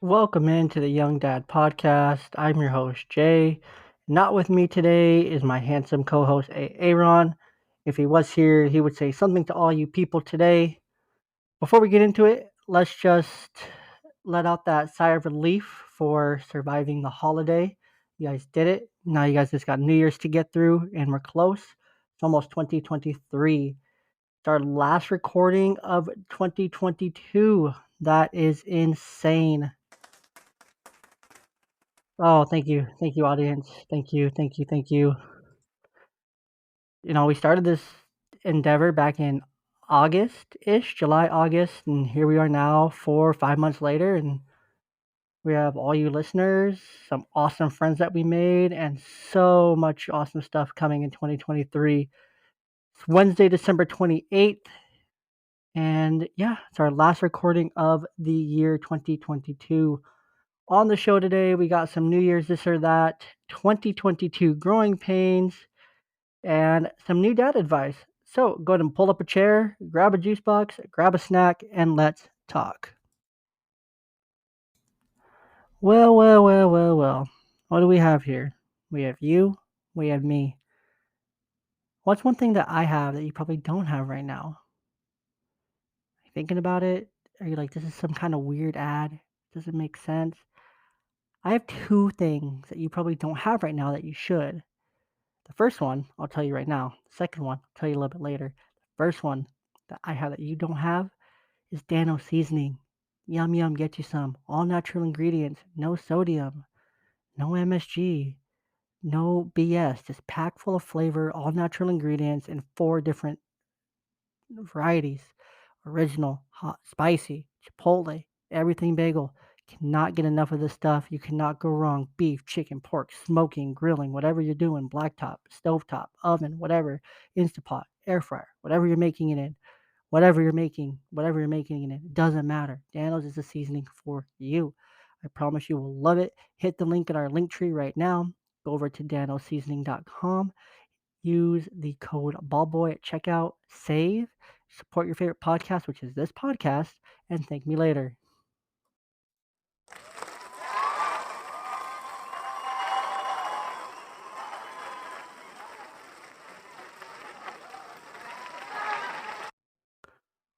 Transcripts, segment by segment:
Welcome into the Young Dad Podcast. I'm your host, Jay. Not with me today is my handsome co host, Aaron. If he was here, he would say something to all you people today. Before we get into it, let's just let out that sigh of relief for surviving the holiday. You guys did it. Now you guys just got New Year's to get through, and we're close. It's almost 2023. It's our last recording of 2022. That is insane. Oh, thank you. Thank you, audience. Thank you. Thank you. Thank you. We started this endeavor back in August ish, July, August, and here we are now 4 or 5 months later, and we have all you listeners, some awesome friends that we made, and so much awesome stuff coming in 2023. It's Wednesday, December 28th, and yeah, it's our last recording of the year 2022. On the show today, we got some New Year's this or that, 2022 growing pains, and some new dad advice. So go ahead and pull up a chair, grab a juice box, grab a snack, and let's talk. Well, well, well, well, well. What do we have here? We have you, we have me. What's one thing that I have that you probably don't have right now? Thinking about it? Are you like, this is some kind of weird ad? Does it make sense? I have two things that you probably don't have right now that you should. The first one, I'll tell you right now. The second one, I'll tell you a little bit later. The first one that I have that you don't have is Dano seasoning. Yum yum, get you some. All natural ingredients, no sodium, no MSG, no BS. Just packed full of flavor, all natural ingredients in 4 different varieties: original, hot, spicy, chipotle, everything bagel. Cannot get enough of this stuff. You cannot go wrong. Beef, chicken, pork, smoking, grilling, whatever you're doing, blacktop, stovetop, oven, whatever, Instapot, air fryer, whatever you're making it in, whatever you're making it in, it doesn't matter. Dano's is the seasoning for you. I promise you will love it. Hit the link in our link tree right now. Go over to danoseasoning.com. Use the code BALLBOY at checkout. Save. Support your favorite podcast, which is this podcast, and thank me later.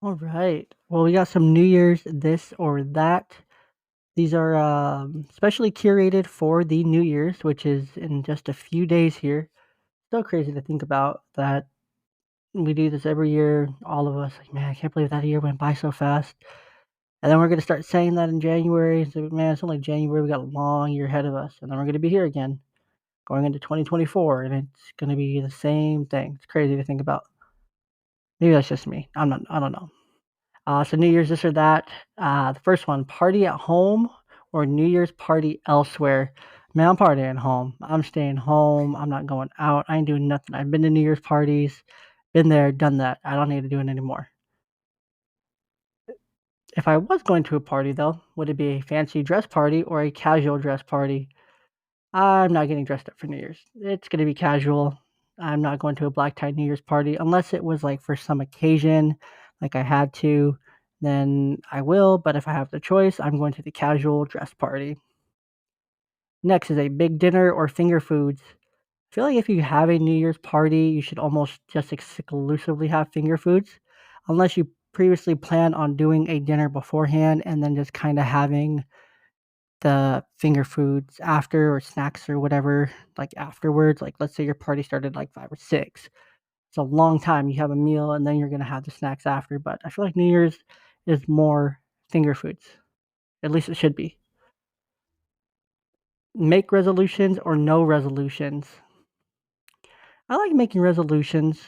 All right. Well, we got some New Year's this or that. These are specially curated for the New Year's, which is in just a few days here. So crazy to think about that we do this every year. All of us, like, man, I can't believe that year went by so fast. And then we're going to start saying that in January. So, man, it's only January. We got a long year ahead of us. And then we're going to be here again going into 2024. And it's going to be the same thing. It's crazy to think about. Maybe that's just me. I don't know. So New Year's this or that. The first one, party at home or New Year's party elsewhere. Man, I'm partying home. I'm staying home. I'm not going out. I ain't doing nothing. I've been to New Year's parties, been there, done that. I don't need to do it anymore. If I was going to a party, though, would it be a fancy dress party or a casual dress party? I'm not getting dressed up for New Year's. It's going to be casual. I'm not going to a black tie New Year's party unless it was like for some occasion, like I had to, then I will. But if I have the choice, I'm going to the casual dress party. Next is a big dinner or finger foods. I feel like if you have a New Year's party, you should almost just exclusively have finger foods, unless you previously plan on doing a dinner beforehand and then just kind of having the finger foods after or snacks or whatever, like afterwards. Like, let's say your party started like 5 or 6. It's a long time. You have a meal and then you're gonna have the snacks after. But I feel like New Year's is more finger foods. At least it should be. Make resolutions or no resolutions. I like making resolutions.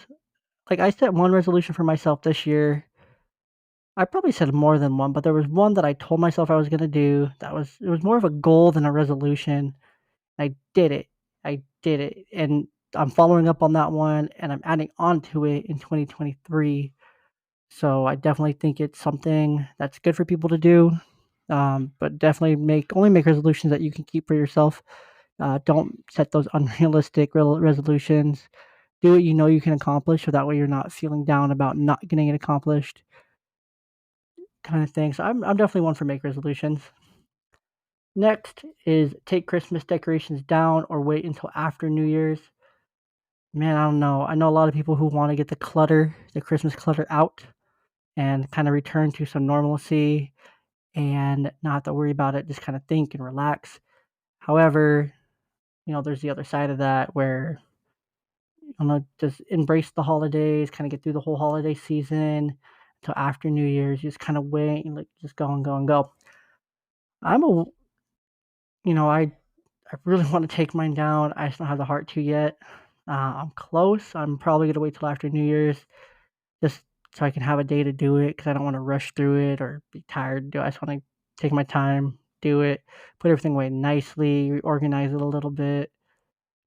Like, I set one resolution for myself this year. I probably said more than one, but there was one that I told myself I was gonna do. It was more of a goal than a resolution. I did it. I did it. And I'm following up on that one and I'm adding on to it in 2023. So I definitely think it's something that's good for people to do. But definitely make resolutions that you can keep for yourself. Don't set those unrealistic resolutions. Do what you know you can accomplish, so that way you're not feeling down about not getting it accomplished, kind of thing. So I'm definitely one for make resolutions. Next is take Christmas decorations down or wait until after New Year's. Man, I don't know. I know a lot of people who want to get the Christmas clutter out and kind of return to some normalcy and not have to worry about it, just kind of think and relax. However, there's the other side of that where just embrace the holidays, kind of get through the whole holiday season until after New Year's. Just kind of wait and like just go and go and go. I'm a, I really want to take mine down. I just don't have the heart to yet. I'm close. I'm probably gonna wait till after New Year's, just so I can have a day to do it because I don't want to rush through it or be tired to do it. I just want to take my time, do it, put everything away nicely, reorganize it a little bit,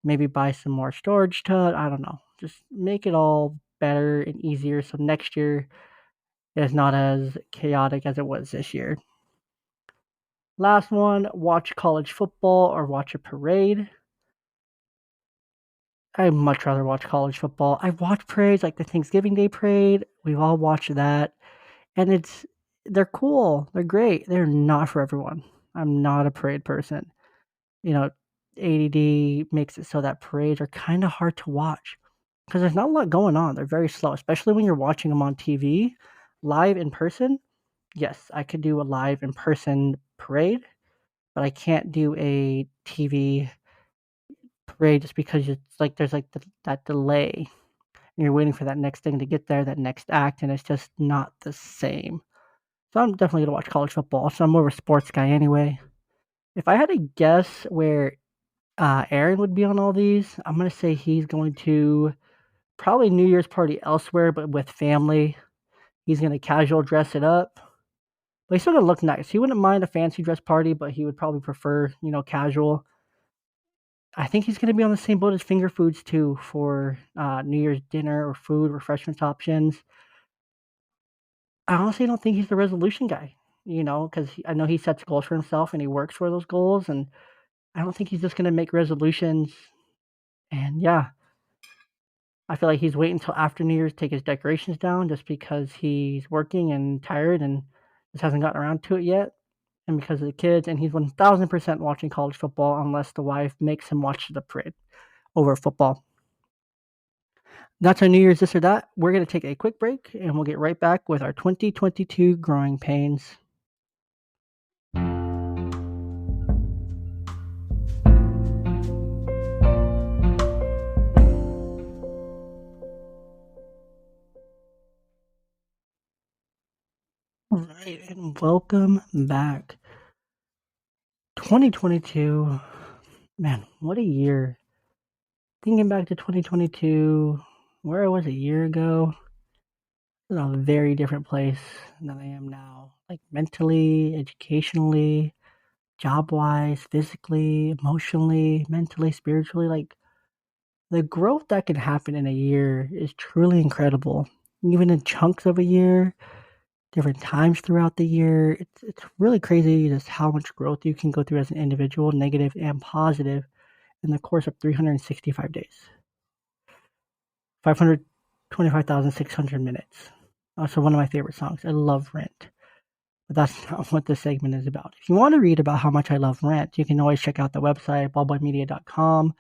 maybe buy some more storage to I don't know. Just make it all better and easier so next year is not as chaotic as it was this year. Last one, watch college football or watch a parade. I'd much rather watch college football. I watch parades like the Thanksgiving Day parade. We've all watched that. And they're cool. They're great. They're not for everyone. I'm not a parade person. You know, ADD makes it so that parades are kind of hard to watch because there's not a lot going on. They're very slow, especially when you're watching them on TV, live in person. Yes, I could do a live in person parade, but I can't do a TV parade just because it's like there's like that delay and you're waiting for that next thing to get there, that next act, and it's just not the same. So I'm definitely gonna watch college football. So I'm more of a sports guy anyway. If I had to guess where Aaron would be on all these, I'm gonna say he's going to probably New Year's party elsewhere, but with family. He's gonna casual dress it up, but he's still gonna look nice. He wouldn't mind a fancy dress party, but he would probably prefer casual. I think he's gonna be on the same boat as finger foods too for New Year's dinner or food refreshments options. I honestly don't think he's the resolution guy. Because I know he sets goals for himself and he works for those goals, and I don't think he's just gonna make resolutions. And yeah, I feel like he's waiting until after New Year's to take his decorations down just because he's working and tired and just hasn't gotten around to it yet. And because of the kids, and he's 1000% watching college football unless the wife makes him watch the parade over football. That's our New Year's this or that. We're going to take a quick break and we'll get right back with our 2022 growing pains. All right, and welcome back. 2022, man, what a year. Thinking back to 2022, where I was a year ago, in a very different place than I am now. Like mentally, educationally, job wise, physically, emotionally, mentally, spiritually. Like the growth that can happen in a year is truly incredible. Even in chunks of a year, different times throughout the year. It's really crazy just how much growth you can go through as an individual, negative and positive, in the course of 365 days. 525,600 minutes. Also, one of my favorite songs. I love Rent. But that's not what this segment is about. If you want to read about how much I love Rent, you can always check out the website, ballboymedia.com.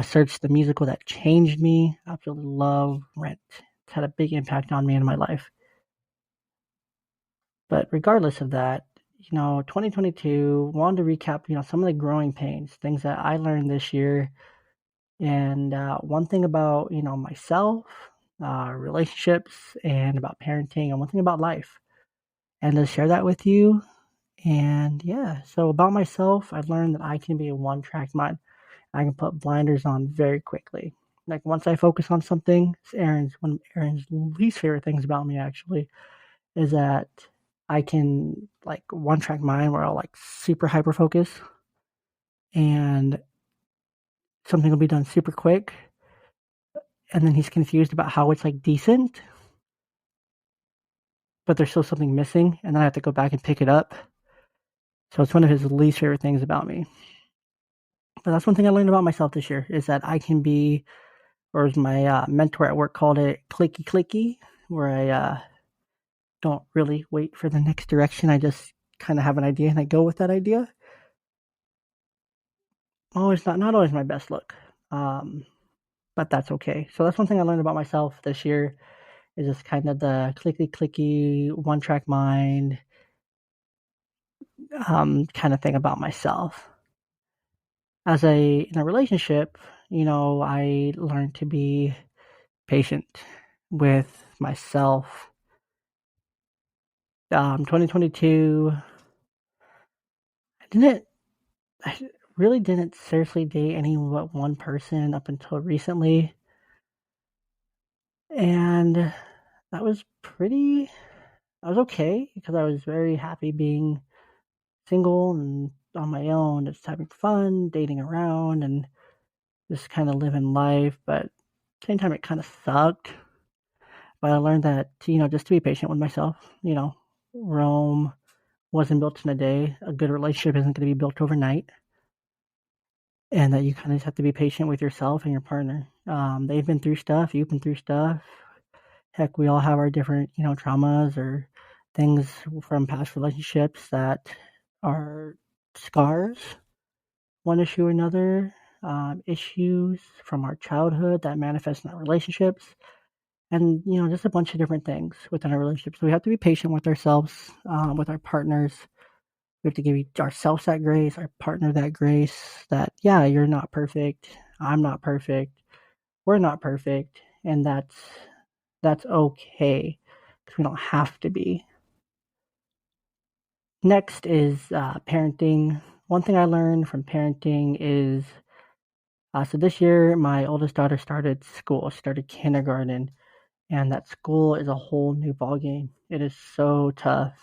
Search the musical that changed me. I absolutely love Rent. It's had a big impact on me in my life. But regardless of that, 2022, wanted to recap, some of the growing pains, things that I learned this year. And one thing about, myself, relationships, and about parenting, and one thing about life. And to share that with you. And yeah, so about myself, I learned that I can be a one track mind. I can put blinders on very quickly. Like once I focus on something, it's one of Aaron's least favorite things about me actually is that I can like one track mind where I'll like super hyper focus and something will be done super quick and then he's confused about how it's like decent. but there's still something missing, and then I have to go back and pick it up. So it's one of his least favorite things about me. But that's one thing I learned about myself this year is that I can be, or as my mentor at work called it, clicky clicky, where I don't really wait for the next direction. I just kind of have an idea and I go with that idea. Always not always my best look, um, but that's okay. So that's one thing I learned about myself this year is just kind of the clicky clicky one track mind kind of thing about myself. As in a relationship, I learned to be patient with myself. 2022, didn't I really didn't seriously date any but one person up until recently, and that was pretty. I was okay because I was very happy being single and on my own, just having fun, dating around, and just kind of living life. But at the same time, it kind of sucked. But I learned that just to be patient with myself. Rome wasn't built in a day. A good relationship isn't going to be built overnight, and that you kind of just have to be patient with yourself and your partner. They've been through stuff. You've been through stuff. Heck, we all have our different, traumas or things from past relationships that are scars, one issue or another, issues from our childhood that manifest in our relationships, and just a bunch of different things within our relationships. So we have to be patient with ourselves, with our partners. We have to give ourselves that grace, our partner that grace. That yeah, you're not perfect. I'm not perfect. We're not perfect, and that's okay because we don't have to be. Next is parenting. One thing I learned from parenting is so this year my oldest daughter started school. She started kindergarten, and that school is a whole new ballgame. It is so tough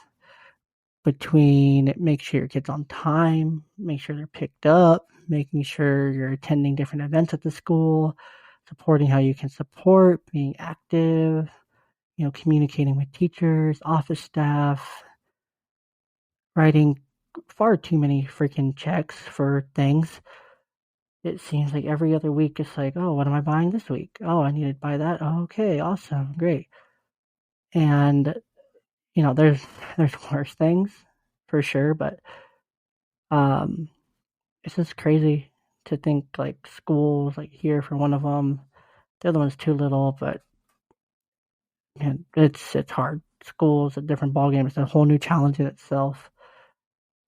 between make sure your kids on time, make sure they're picked up, making sure you're attending different events at the school, supporting how you can support, being active, communicating with teachers, office staff, writing far too many freaking checks for things. It seems like every other week it's like, oh, what am I buying this week? Oh, I need to buy that. Oh, okay, awesome, great. And there's worse things for sure, but um, it's just crazy to think like schools like here for one of them. The other one's too little, but man, it's hard. School's a different ballgame. It's a whole new challenge in itself.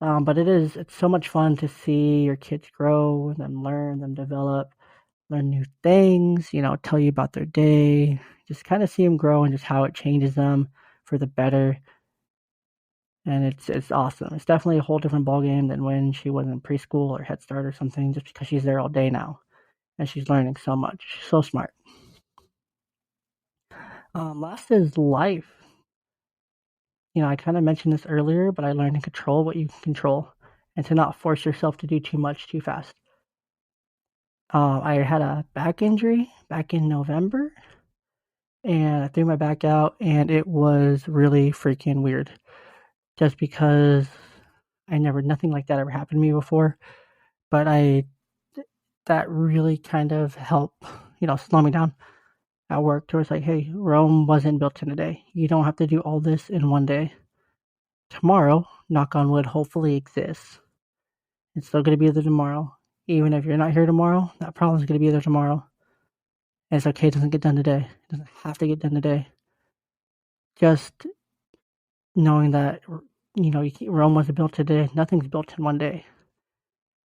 But it's so much fun to see your kids grow, them learn, them develop, learn new things, tell you about their day, just kind of see them grow and just how it changes them for the better. And it's awesome. It's definitely a whole different ballgame than when she was in preschool or Head Start or something, just because she's there all day now and she's learning so much. She's so smart. Last is life. I kind of mentioned this earlier, but I learned to control what you can control and to not force yourself to do too much too fast. I had a back injury back in November, and I threw my back out, and it was really freaking weird. Just because nothing like that ever happened to me before, but that really kind of helped, slow me down at work. To it's like, hey, Rome wasn't built in a day. You don't have to do all this in one day. Tomorrow, knock on wood, hopefully exists. It's still going to be there tomorrow. Even if you're not here tomorrow, that problem's going to be there tomorrow. And it's okay, it doesn't get done today. It doesn't have to get done today. Just knowing that, Rome wasn't built today. Nothing's built in one day.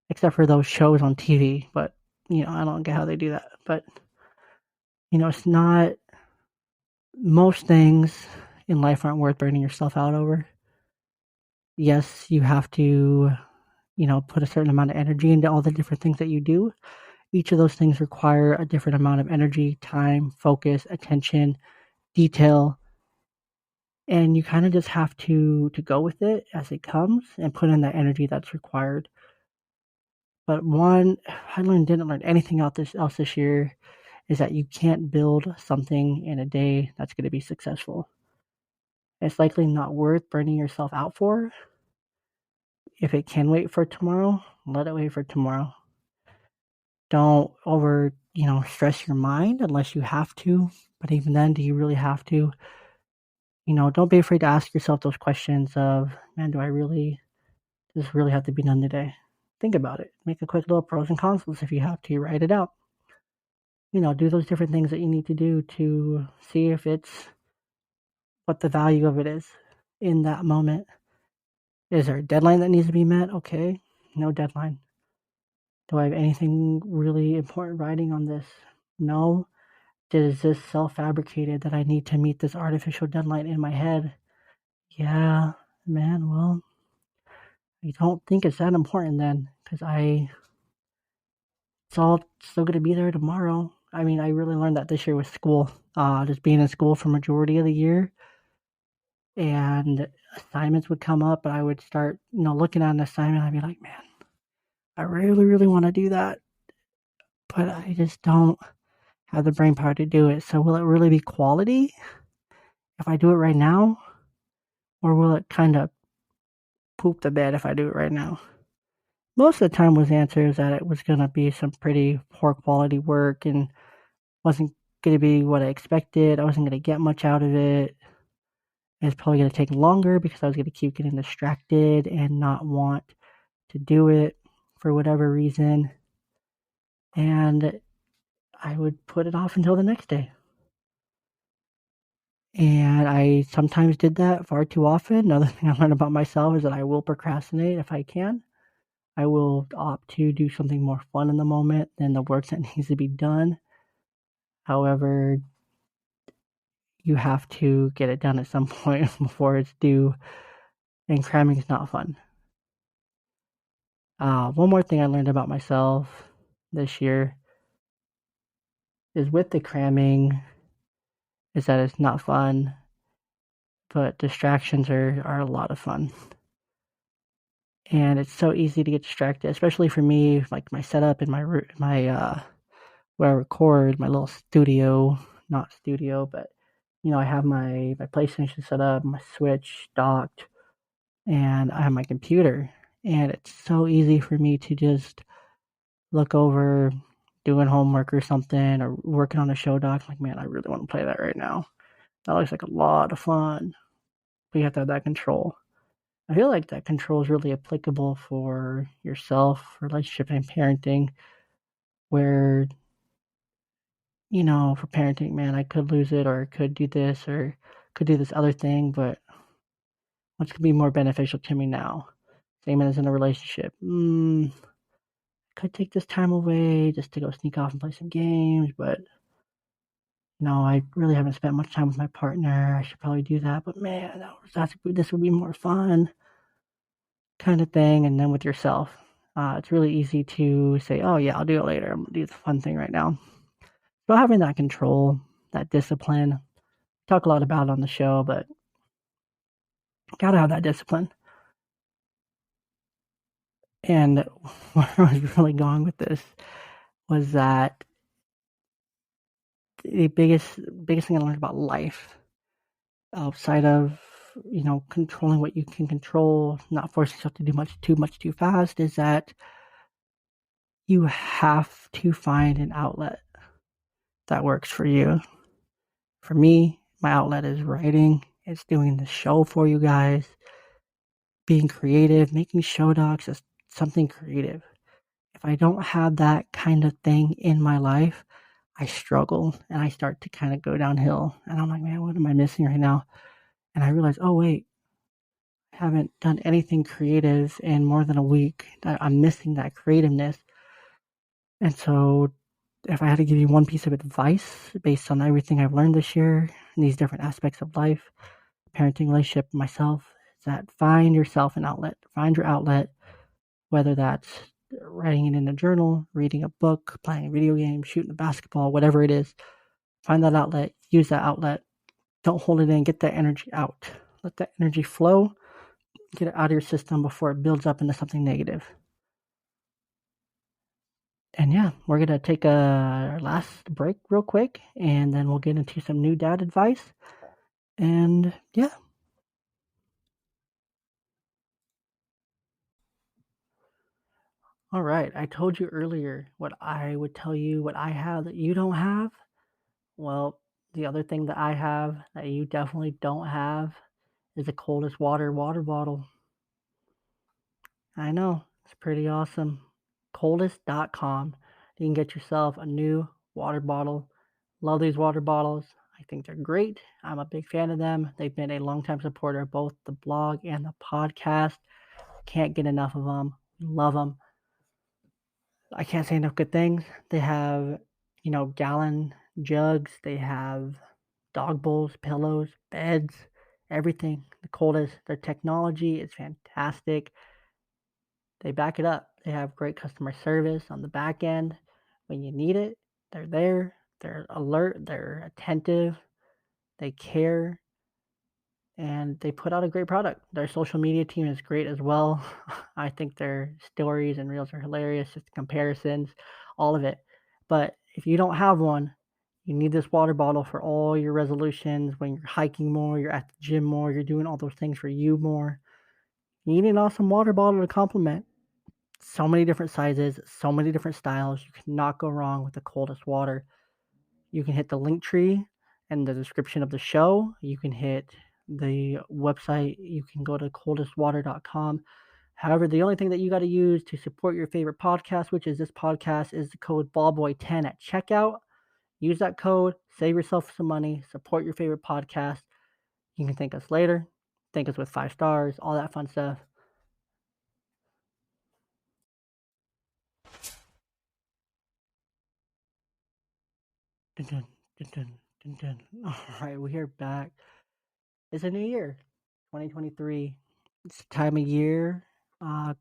Except for those shows on TV. But, I don't get how they do that. But, it's not, most things in life aren't worth burning yourself out over. Yes, you have to, put a certain amount of energy into all the different things that you do. Each of those things require a different amount of energy, time, focus, attention, detail, and you kind of just have to go with it as it comes and put in that energy that's required. But one, didn't learn anything else this year is that you can't build something in a day that's going to be successful. it's likely not worth burning yourself out for. If it can wait for tomorrow, let it wait for tomorrow. Don't over, stress your mind unless you have to. But even then, do you really have to? Don't be afraid to ask yourself those questions of, man, does this really have to be done today? Think about it. Make a quick little pros and cons list if you have to. Write it out. Do those different things that you need to do to see if it's what the value of it is in that moment. Is there a deadline that needs to be met? Okay, no deadline. Do I have anything really important writing on this? No. Is this self-fabricated that I need to meet this artificial deadline in my head? Yeah, man, well, I don't think it's that important then, because it's all still going to be there tomorrow. I mean, I really learned that this year with school, just being in school for majority of the year, and assignments would come up, and I would start, looking at an assignment, I'd be like, man, I really, really want to do that, but I just don't have the brain power to do it. So will it really be quality if I do it right now? Or will it kind of poop the bed if I do it right now? Most of the time was answers that it was going to be some pretty poor quality work and wasn't going to be what I expected. I wasn't going to get much out of it. It's probably going to take longer because I was going to keep getting distracted and not want to do it for whatever reason. And I would put it off until the next day. And I sometimes did that far too often. Another thing I learned about myself is that I will procrastinate if I can. I will opt to do something more fun in the moment than the work that needs to be done. However, you have to get it done at some point before it's due, and cramming is not fun. One more thing I learned about myself this year is with the cramming is that it's not fun, but distractions are a lot of fun. And it's so easy to get distracted, especially for me, like my setup in my where I record, my little studio, not studio, but I have my PlayStation set up, my Switch docked, and I have my computer. And it's so easy for me to just look over doing homework or something or working on a show doc. Like, man, I really want to play that right now. That looks like a lot of fun. But you have to have that control. I feel like that control is really applicable for yourself, relationship, and parenting, where, for parenting, man, I could lose it or could do this or could do this other thing, but what's going to be more beneficial to me now? Same as in a relationship. Could take this time away just to go sneak off and play some games, but I really haven't spent much time with my partner. I should probably do that, but man, this would be more fun, kind of thing. And then with yourself, it's really easy to say, "Oh yeah, I'll do it later. I'm gonna do the fun thing right now." So having that control, that discipline, talk a lot about it on the show, but gotta have that discipline. And where I was really going with this was that the biggest thing I learned about life, outside of controlling what you can control, not forcing yourself to do too much too fast, is that you have to find an outlet that works for you. For me, my outlet is writing. It's doing the show for you guys, being creative, making show docs is something creative. If I don't have that kind of thing in my life, I struggle and I start to kind of go downhill. And I'm like, man, what am I missing right now? And I realize, oh, wait, I haven't done anything creative in more than a week. I'm missing that creativeness. And so, if I had to give you one piece of advice based on everything I've learned this year in these different aspects of life, parenting, relationship, myself, is that find yourself an outlet. Find your outlet, whether that's writing it in a journal, reading a book, playing a video game, shooting a basketball, whatever it is. Find that outlet, use that outlet. Don't hold it in, get that energy out. Let that energy flow, get it out of your system before it builds up into something negative. And yeah, we're going to take a last break real quick, and then we'll get into some new dad advice. And yeah, All right, I told you earlier what I would tell you what I have that you don't have. Well, the other thing that I have that you definitely don't have is a coldest water bottle. I know, it's pretty awesome. Coldest.com. You can get yourself a new water bottle. Love these water bottles. I think they're great. I'm a big fan of them. They've been a longtime supporter of both the blog and the podcast. Can't get enough of them. Love them. I can't say enough good things. They have, gallon jugs. They have dog bowls, pillows, beds, everything. The coldest. Their technology is fantastic. They back it up. They have great customer service on the back end. When you need it, they're there. They're alert. They're attentive. They care. And they put out a great product. Their social media team is great as well. I think their stories and reels are hilarious, just comparisons, all of it. But if you don't have one, you need this water bottle for all your resolutions when you're hiking more, you're at the gym more, you're doing all those things for you more. You need an awesome water bottle to complement. So many different sizes, so many different styles. You cannot go wrong with the coldest water. You can hit the link tree in the description of the show. You can hit the website. You can go to coldestwater.com. However, the only thing that you got to use to support your favorite podcast, which is this podcast, is the code BALLBOY10 at checkout. Use that code, save yourself some money, support your favorite podcast. You can thank us later, thank us with 5 stars, all that fun stuff. Dun, dun, dun, dun, dun, dun. All right, we are back. It's a new year, 2023. It's the time of year,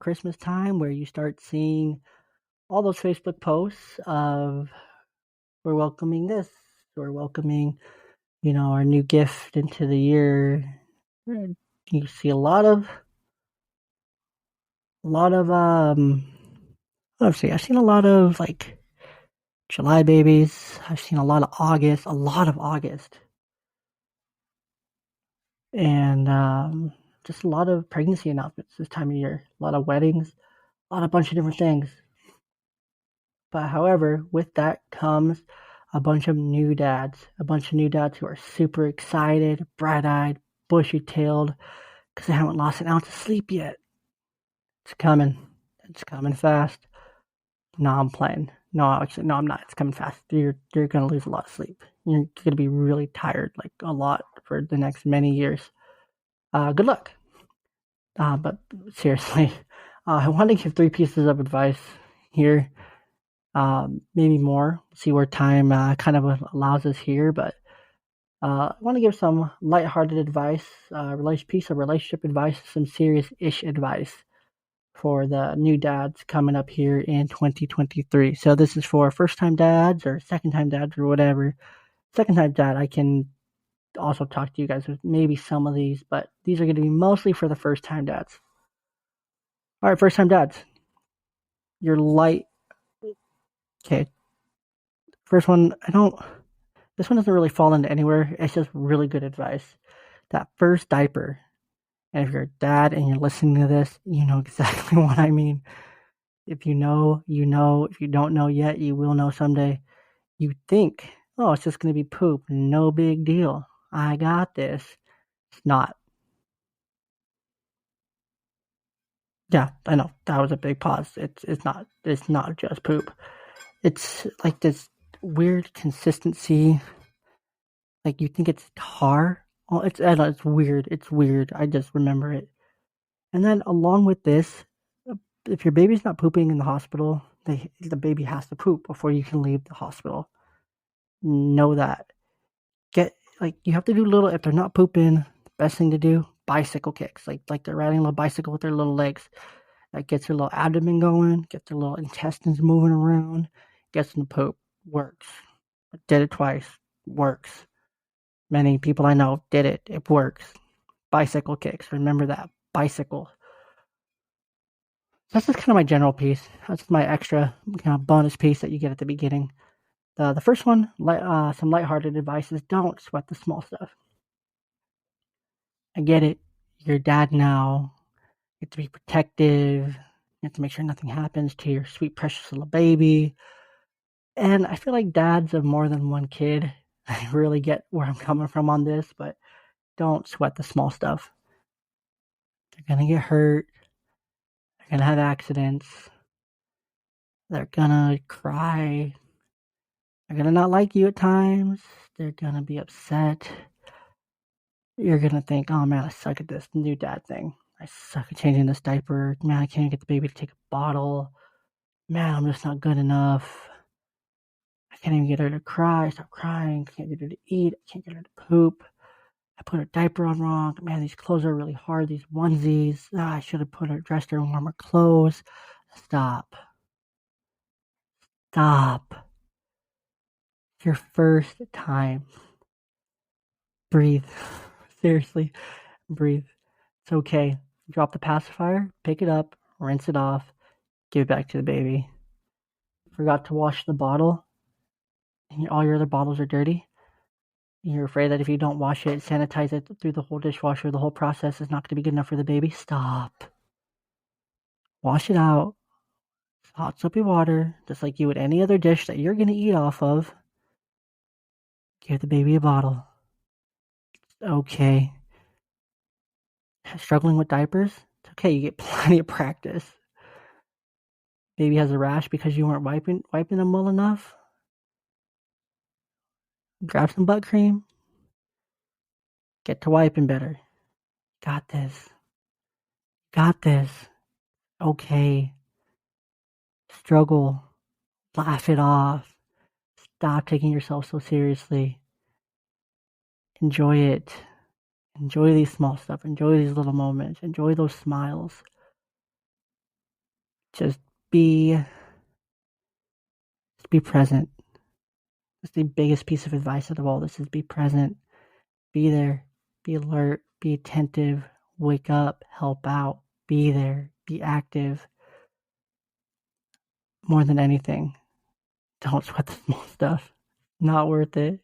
Christmas time, where you start seeing all those Facebook posts of we're welcoming this, we're welcoming, our new gift into the year. You see a lot of let's see, I've seen a lot of like July babies. I've seen a lot of August, and just a lot of pregnancy announcements this time of year. A lot of weddings, a bunch of different things. But however, with that comes a bunch of new dads who are super excited, bright eyed, bushy tailed, because they haven't lost an ounce of sleep yet. It's coming. It's coming fast. No, I'm playing. No, actually, no, I'm not. It's coming fast. You're gonna lose a lot of sleep. You're gonna be really tired, like a lot for the next many years. Good luck. But seriously, I want to give 3 pieces of advice here. Maybe more. See where time kind of allows us here, but I want to give some lighthearted advice, piece of relationship advice, some serious-ish advice for the new dads coming up here in 2023. So this is for first-time dads or second-time dads or whatever. Second-time dad, I can also talk to you guys with maybe some of these, but these are going to be mostly for the first-time dads. All right, first-time dads, you're light. Okay, first one, I don't. This one doesn't really fall into anywhere. It's just really good advice. That first diaper, and if you're a dad and you're listening to this, you know exactly what I mean. If you know, you know. If you don't know yet, you will know someday. You think, oh, it's just going to be poop. No big deal. I got this. It's not. Yeah, I know. That was a big pause. It's not. It's not just poop. It's like this weird consistency. Like you think it's tar. Oh, I know, it's weird. It's weird. I just remember it. And then along with this, if your baby's not pooping in the hospital, the baby has to poop before you can leave the hospital. Know that. Get like you have to do little if they're not pooping. The best thing to do bicycle kicks, like they're riding a little bicycle with their little legs. That gets their little abdomen going, gets their little intestines moving around, gets them to poop. Works. I did it twice. Works. Many people I know did it. It works. Bicycle kicks. Remember that. Bicycle. That's just kind of my general piece. That's my extra kind of bonus piece that you get at the beginning. The first one, some lighthearted advice is don't sweat the small stuff. I get it. You're a dad now. You have to be protective. You have to make sure nothing happens to your sweet, precious little baby. And I feel like dads of more than one kid, I really get where I'm coming from on this, but don't sweat the small stuff. They're going to get hurt. They're going to have accidents. They're going to cry. They're going to not like you at times. They're going to be upset. You're going to think, oh man, I suck at this new dad thing. I suck at changing this diaper. Man, I can't get the baby to take a bottle. Man, I'm just not good enough. I can't even get her to cry. Stop crying. Can't get her to eat. Can't get her to poop. I put her diaper on wrong. Man, these clothes are really hard. These onesies. I should have dressed her in warmer clothes. Stop. Stop. Your first time. Breathe. Seriously, breathe. It's okay. Drop the pacifier, pick it up, rinse it off, give it back to the baby. Forgot to wash the bottle, and all your other bottles are dirty. You're afraid that if you don't wash it, sanitize it through the whole dishwasher, the whole process is not going to be good enough for the baby. Stop. Wash it out. Hot soapy water, just like you would any other dish that you're going to eat off of. Give the baby a bottle. It's okay. Struggling with diapers? It's okay. You get plenty of practice. Baby has a rash because you weren't wiping them well enough. Grab some butt cream. Get to wiping better. Got this. Got this. Okay. Struggle. Laugh it off. Stop taking yourself so seriously. Enjoy it. Enjoy these small stuff. Enjoy these little moments. Enjoy those smiles. Just be present. That's the biggest piece of advice out of all this is be present. Be there. Be alert. Be attentive. Wake up. Help out. Be there. Be active. More than anything, don't sweat the small stuff. Not worth it.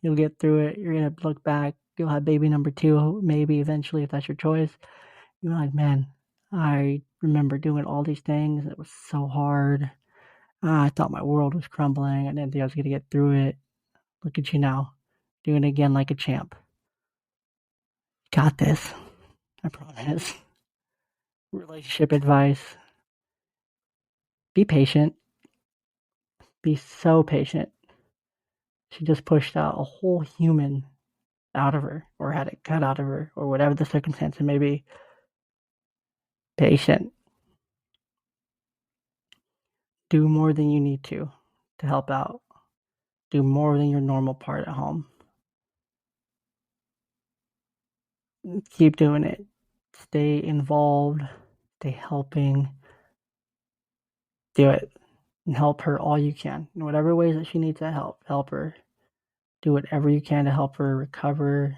You'll get through it. You're going to look back. You'll have baby number 2, maybe eventually, if that's your choice. You're like, man, I remember doing all these things. It was so hard. I thought my world was crumbling. I didn't think I was going to get through it. Look at you now, doing it again like a champ. Got this. I promise. Relationship advice. Be patient. Be so patient. She just pushed out a whole human out of her, or had it cut out of her, or whatever the circumstance may be. Patient. Do more than you need to help out. Do more than your normal part at home. Keep doing it. Stay involved. Stay helping. Do it. And help her all you can. In whatever ways that she needs that help, help her. Do whatever you can to help her recover,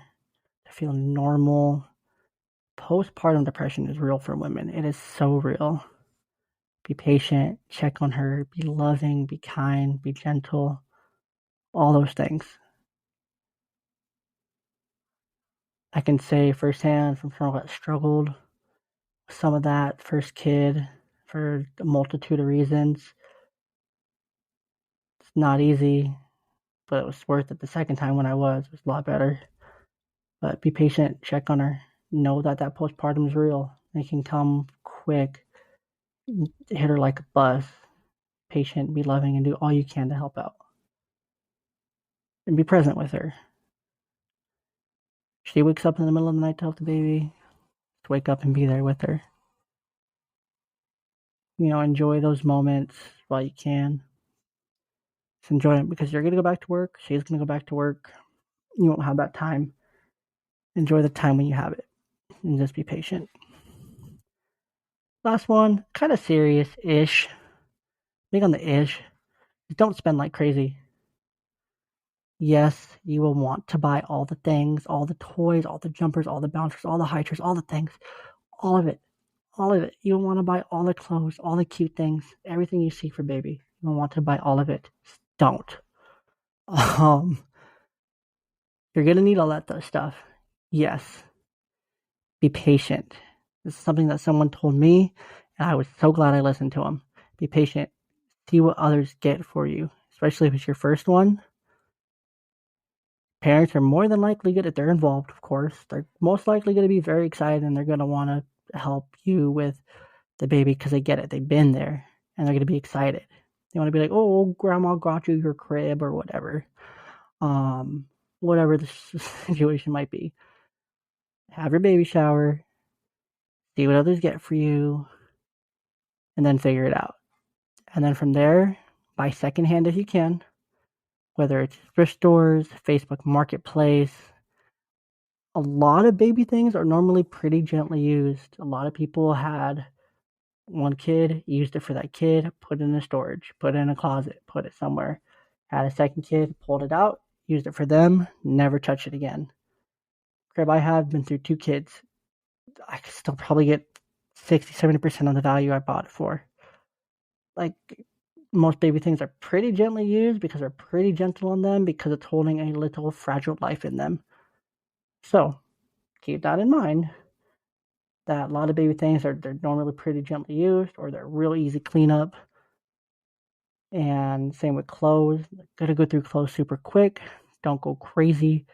to feel normal. Postpartum depression is real for women. It is so real. Be patient. Check on her. Be loving. Be kind. Be gentle. All those things. I can say firsthand from someone that struggled with some of that first kid for a multitude of reasons. It's not easy, but it was worth it the second time when it was a lot better. But be patient, check on her. Know that postpartum is real. It can come quick. Hit her like a bus. Patient, be loving, and do all you can to help out. And be present with her. She wakes up in the middle of the night to help the baby. Just wake up and be there with her. Enjoy those moments while you can. Just enjoy it because you're going to go back to work. She's going to go back to work. You won't have that time. Enjoy the time when you have it and just be patient. Last one, kind of serious-ish. Big on the ish. Don't spend like crazy. Yes, you will want to buy all the things, all the toys, all the jumpers, all the bouncers, all the high chairs, all the things. All of it. All of it. You will want to buy all the clothes, all the cute things, everything you see for baby. You will want to buy all of it. Don't. You're going to need all that stuff. Yes. Be patient. This is something that someone told me, And I was so glad I listened to him. Be patient. See what others get for you, especially if it's your first one. Parents are more than likely good if they're involved, of course. They're most likely going to be very excited and they're going to want to help you with the baby because they get it. They've been there and they're going to be excited. They want to be like, oh, grandma got you your crib or whatever. Um, Whatever the situation might be. Have your baby shower, see what others get for you, and then figure it out. And then from there, buy secondhand if you can, whether it's thrift stores, Facebook Marketplace. A lot of baby things are normally pretty gently used. A lot of people had one kid, used it for that kid, put it in a storage, put it in a closet, put it somewhere. Had a second kid, pulled it out, used it for them, never touch it again. Crib I have been through two kids. I could still probably get 60-70% of the value I bought it for. Like most baby things are pretty gently used because they're pretty gentle on them because it's holding a little fragile life in them. So keep that in mind. That a lot of baby things they're normally pretty gently used or they're real easy cleanup. And same with clothes. Gotta go through clothes super quick. Don't go crazy.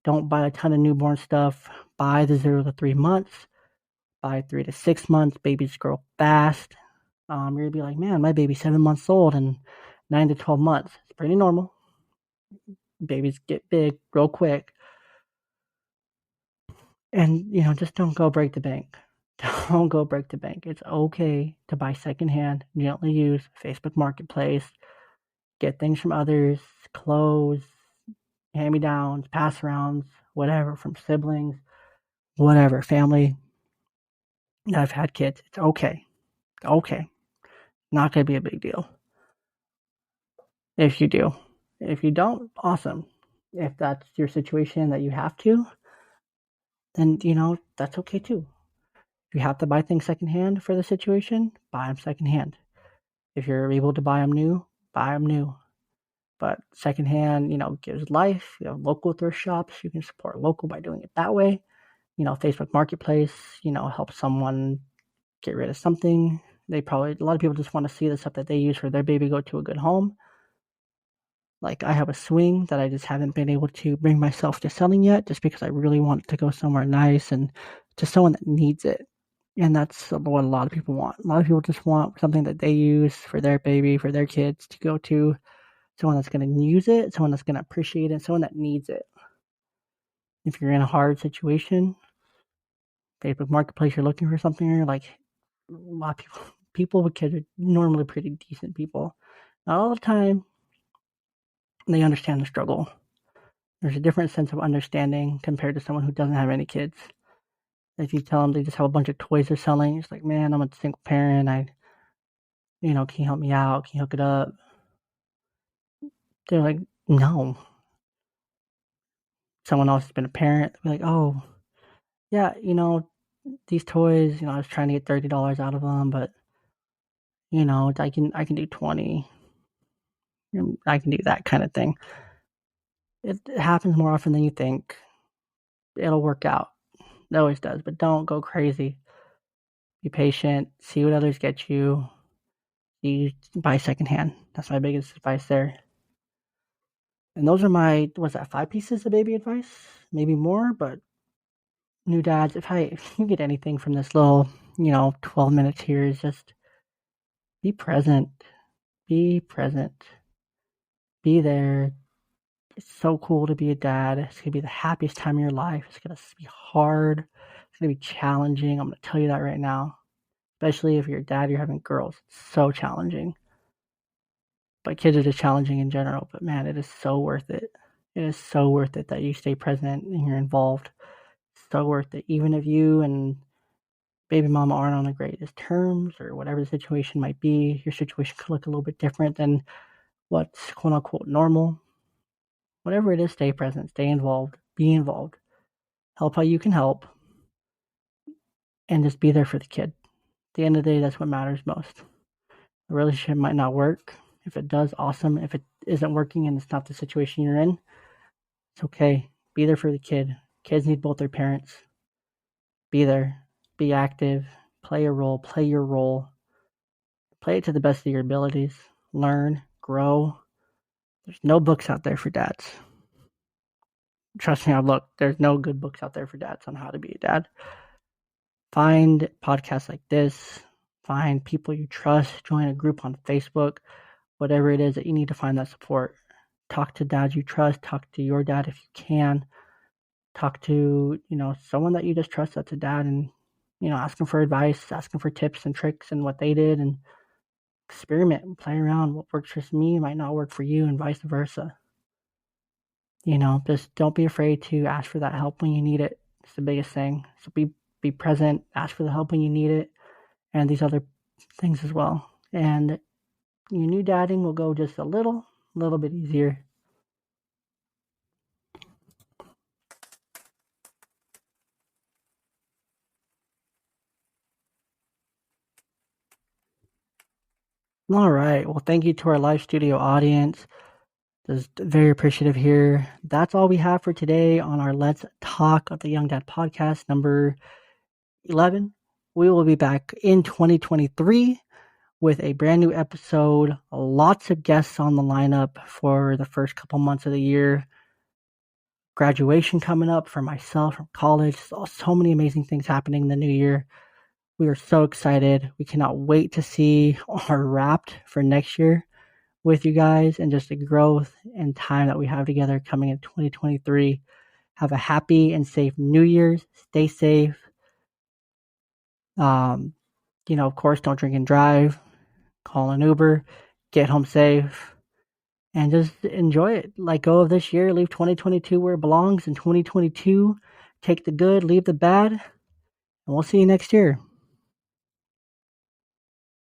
Don't buy a ton of newborn stuff. Buy the 0 to 3 months. Buy 3 to 6 months. Babies grow fast. You're gonna be like, man, my baby's 7 months old and 9 to 12 months. It's pretty normal. Babies get big real quick. And just don't go break the bank. Don't go break the bank. It's okay to buy secondhand, gently used, Facebook Marketplace, get things from others, clothes, hand me downs, pass arounds, whatever, from siblings, whatever, family. I've had kids. It's okay. Okay. Not going to be a big deal. If you do. If you don't, awesome. If that's your situation that you have to, then, that's okay too. If you have to buy things secondhand for the situation, buy them secondhand. If you're able to buy them new, buy them new. But secondhand, gives life. You have local thrift shops. You can support local by doing it that way. Facebook Marketplace, help someone get rid of something. A lot of people just want to see the stuff that they use for their baby go to a good home. Like I have a swing that I just haven't been able to bring myself to selling yet just because I really want it to go somewhere nice and to someone that needs it. And that's what a lot of people want. A lot of people just want something that they use for their baby, for their kids to go to someone that's going to use it, someone that's going to appreciate it, someone that needs it. If you're in a hard situation, Facebook Marketplace, you're looking for something, you're like, a lot of people with kids are normally pretty decent people. Not all the time, they understand the struggle. There's a different sense of understanding compared to someone who doesn't have any kids. If you tell them they just have a bunch of toys they're selling, it's like, man, I'm a single parent. Can you help me out? Can you hook it up? They're like, no. Someone else has been a parent. They're like, oh, yeah, these toys, I was trying to get $30 out of them, but I can do 20. I can do that kind of thing. It happens more often than you think. It'll work out. It always does, but don't go crazy. Be patient. See what others get you. You buy secondhand. That's my biggest advice there. And those are my 5 pieces of baby advice, maybe more. But new dads, if you get anything from this little 12 minutes here, is just be present. Be present. Be there. It's so cool to be a dad. It's gonna be the happiest time of your life. It's gonna be hard. It's gonna be challenging. I'm gonna tell you that right now. Especially if you're a dad, you're having girls. It's so challenging. But kids are just challenging in general. But man, it is so worth it. It is so worth it that you stay present and you're involved. It's so worth it. Even if you and baby mama aren't on the greatest terms or whatever the situation might be, your situation could look a little bit different than what's quote unquote normal. Whatever it is, stay present, stay involved, be involved. Help how you can help, and just be there for the kid. At the end of the day, that's what matters most. A relationship might not work. If it does, awesome. If it isn't working and it's not the situation you're in, it's okay. Be there for the kid. Kids need both their parents. Be there. Be active. Play a role. Play your role. Play it to the best of your abilities. Learn, grow. There's no books out there for dads. Trust me, I've looked. There's no good books out there for dads on how to be a dad. Find podcasts like this. Find people you trust. Join a group on Facebook. Whatever it is that you need to find that support. Talk to dads you trust. Talk to your dad if you can. Talk to, someone that you just trust that's a dad, and, ask them for advice, ask them for tips and tricks and what they did, and experiment and play around. What works for me might not work for you, and vice versa. Just don't be afraid to ask for that help when you need it. It's the biggest thing. So be present, ask for the help when you need it, and these other things as well. And your new dadding will go just a little bit easier. All right. Well, thank you to our live studio audience. Just very appreciative here. That's all we have for today on our Let's Talk of the Young Dad podcast number 11. We will be back in 2023 with a brand new episode. Lots of guests on the lineup for the first couple months of the year. Graduation coming up for myself from college. So many amazing things happening in the new year. We are so excited. We cannot wait to see our Wrapped for next year with you guys, and just the growth and time that we have together coming in 2023. Have a happy and safe New Year's. Stay safe. Of course, don't drink and drive. Call an Uber. Get home safe. And just enjoy it. Let go of this year. Leave 2022 where it belongs. In 2022, take the good, leave the bad. And we'll see you next year.